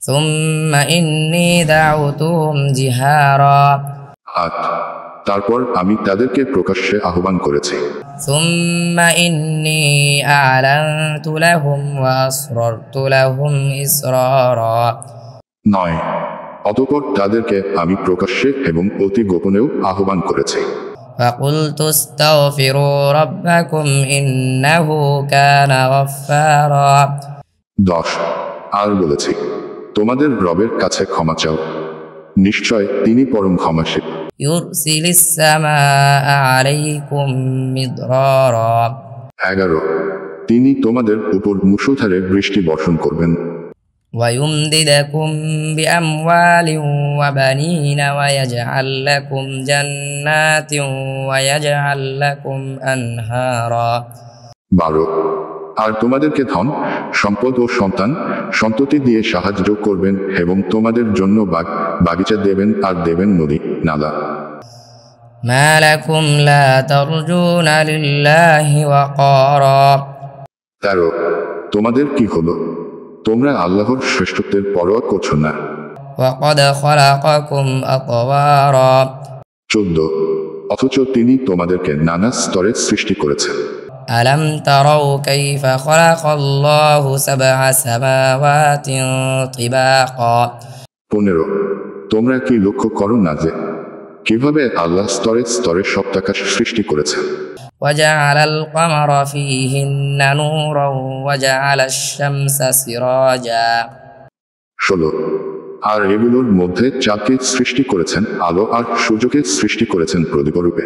ثم إني دعوتهم جهارا 8 তারপর আমি তাদেরকে প্রকাশ্যে আহ্বান করেছি ثم إني أعلنت لهم وأسررت لهم إسرارا 9 অতঃপর তাদেরকে আমি প্রকাশ্যে এবং অতি গোপনেও আহ্বান করেছি فقلت استغفروا ربكم إنه كان غفارا 10 আর বলেছি তোমাদের রবের কাছে ক্ষমা চাও নিশ্চয় তিনি পরম ক্ষমাশীল يرسل السماء عليكم مدرارا 11 তিনি তোমাদের উপর মুষলধারে বৃষ্টি বর্ষণ করবেন ويمددكم بأموال وبنين ويجعل لكم جنات ويجعل لكم أنهارا 12 আর তোমাদেরকে ধন সম্পদ ও সন্তান সন্ততি দিয়ে সাহায্য করবেন এবং তোমাদের জন্য বাগিচা দেবেন আর দেবেন নদী নালা ما لكم لا ترجون لله وقارا 13 তোমাদের কি হলো তোমরা আল্লাহর শ্রেষ্ঠত্বের পরোয়া করছো না وقد خلقكم أطوارا 14 অথচ তিনি তোমাদেরকে নানা স্তরে সৃষ্টি করেছেন ألم تروا كيف خلق الله سبع سماوات طباقا 15 তোমরা কি লক্ষ্য করো না যে কিভাবে আল্লাহ স্তরে স্তরে সপ্তাকাশ সৃষ্টি করেছেন وجعل القمر فيهن نورا وجعل الشمس سراجا 16 আর এগুলোর মধ্যে চাঁদকে সৃষ্টি করেছেন আলো আর সূর্যকে সৃষ্টি করেছেন প্রদীপরূপে